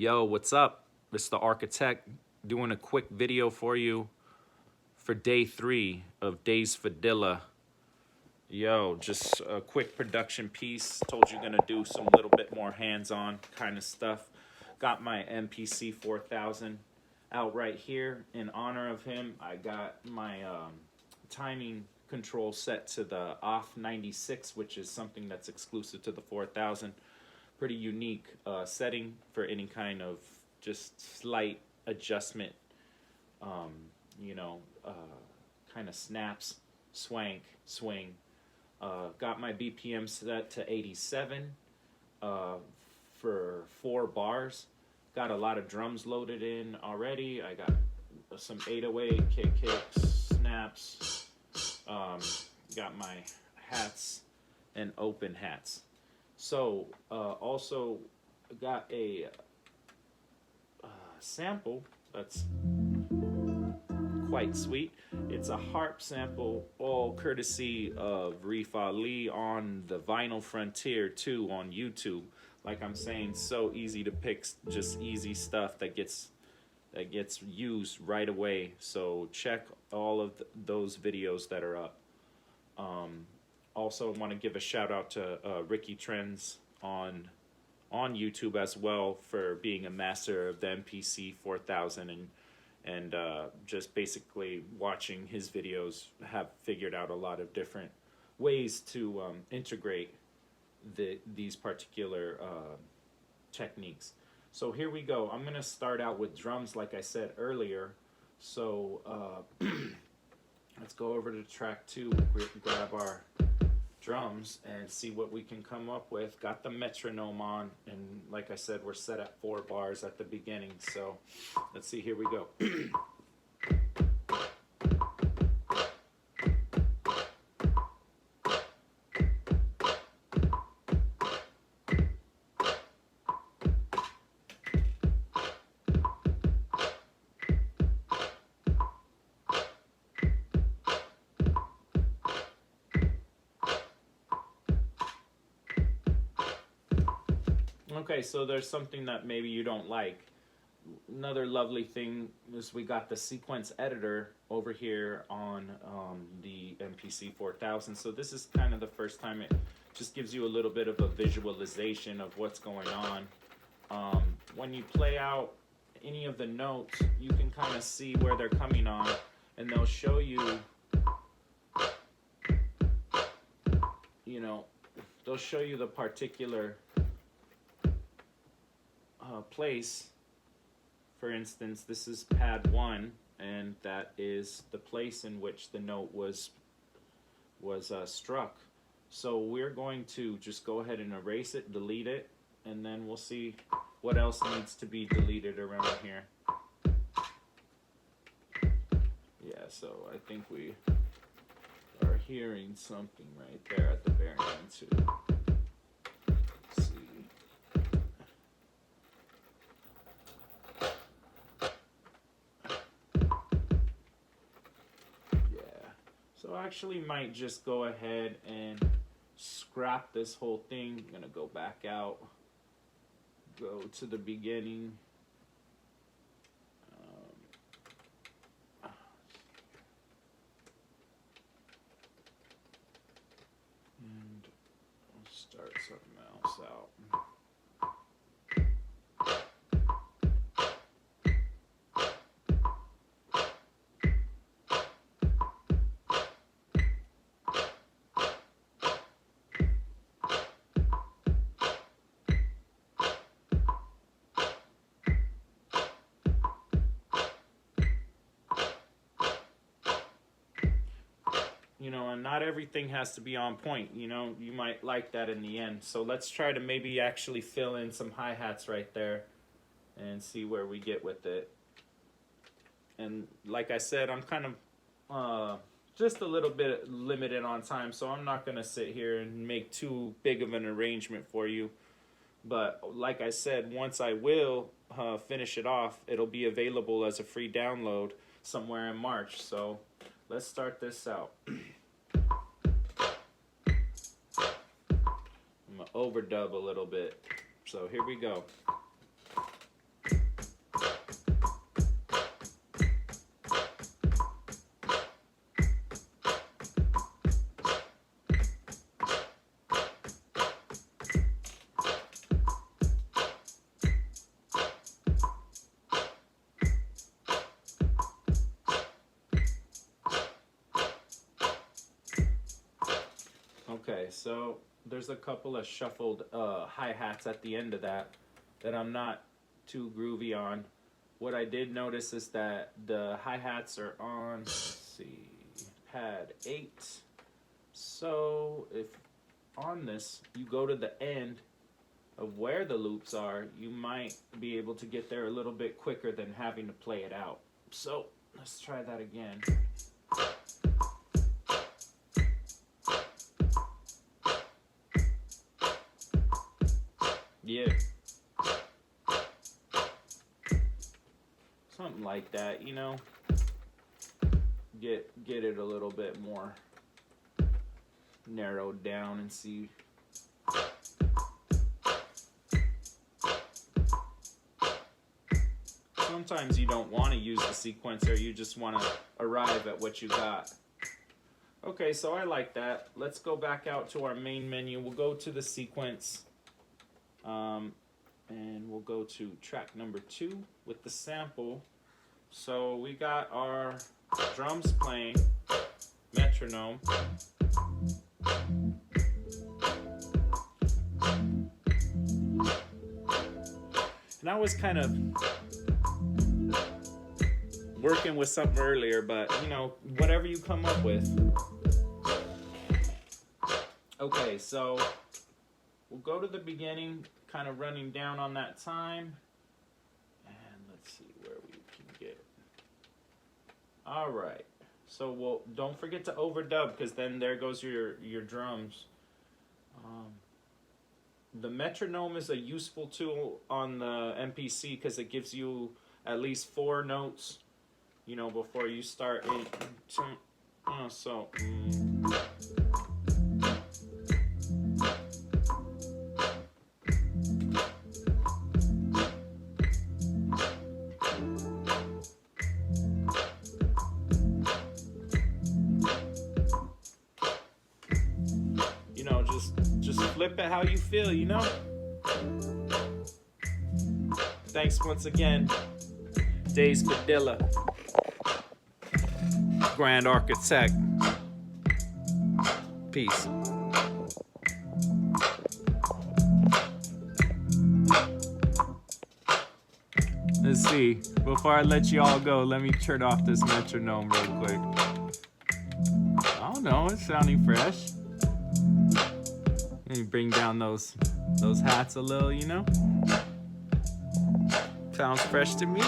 Yo, what's up? It's the Architect doing a quick video for you for day 3 of Days for Dilla. Yo, just a quick production piece. Told you gonna do some little bit more hands-on kind of stuff. Got my MPC 4000 out right here. In honor of him, I got my timing control set to the off 96, which is something that's exclusive to the 4000. Pretty unique setting for any kind of just slight adjustment, kind of snaps, swank, swing. Got my BPM set to 87 for 4 bars. Got a lot of drums loaded in already. I got some 808, kicks, snaps. Got my hats and open hats. So, also got a sample that's quite sweet. It's a harp sample, all courtesy of Reef Ali on the Vinyl Frontier 2 on YouTube. Like I'm saying, so easy to pick, just easy stuff that gets used right away. So check all of those videos that are up. Also, want to give a shout out to Ricky Trends on YouTube as well for being a master of the MPC 4000 and just basically watching his videos have figured out a lot of different ways to integrate these particular techniques. So here we go. I'm going to start out with drums like I said earlier. So let's go over to track 2, grab our drums and see what we can come up with. Got the metronome on, and like I said, we're set at 4 bars at the beginning. So let's see, here we go. Okay, so there's something that maybe you don't like. Another lovely thing is we got the sequence editor over here on the MPC 4000. So this is kind of the first time it just gives you a little bit of a visualization of what's going on. When you play out any of the notes, you can kind of see where they're coming on, and they'll show you, they'll show you the particular place. For instance, this is pad 1, and that is the place in which the note was struck. So we're going to just go ahead and erase it, delete it, and then we'll see what else needs to be deleted around here. Yeah, so I think we are hearing something right there at the very end too. So I actually might just go ahead and scrap this whole thing. I'm gonna go back out, go to the beginning. And I'll start something else out. And not everything has to be on point. You might like that in the end. So let's try to maybe actually fill in some hi-hats right there and see where we get with it. And like I said, I'm kind of just a little bit limited on time, so I'm not going to sit here and make too big of an arrangement for you. But like I said, once I will finish it off, it'll be available as a free download somewhere in March. So let's start this out. I'm going to overdub a little bit. So here we go. so there's a couple of shuffled hi-hats at the end of that I'm not too groovy on. What I did notice is that the hi-hats are on, let's see, pad 8. So if on this you go to the end of where the loops are, you might be able to get there a little bit quicker than having to play it out. So let's try that again. Yeah. Something like that, you know. Get it a little bit more narrowed down and see. Sometimes you don't want to use the sequencer, you just want to arrive at what you got. Okay, so I like that. Let's go back out to our main menu. We'll go to the sequence. And we'll go to track number 2 with the sample. So we got our drums playing, metronome. And I was kind of working with something earlier, but you know, whatever you come up with. Okay, so we'll go to the beginning, kind of running down on that time. And let's see where we can get. All right. So don't forget to overdub, because then there goes your drums. The metronome is a useful tool on the MPC because it gives you at least 4 notes, you know, before you start it. You know, just flip it how you feel, you know? Thanks once again, Days Padilla, Grand Architect. Peace. Let's see. Before I let you all go, let me turn off this metronome real quick. I don't know, it's sounding fresh. Let me bring down those hats a little, you know? Sounds fresh to me.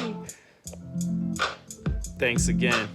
Thanks again.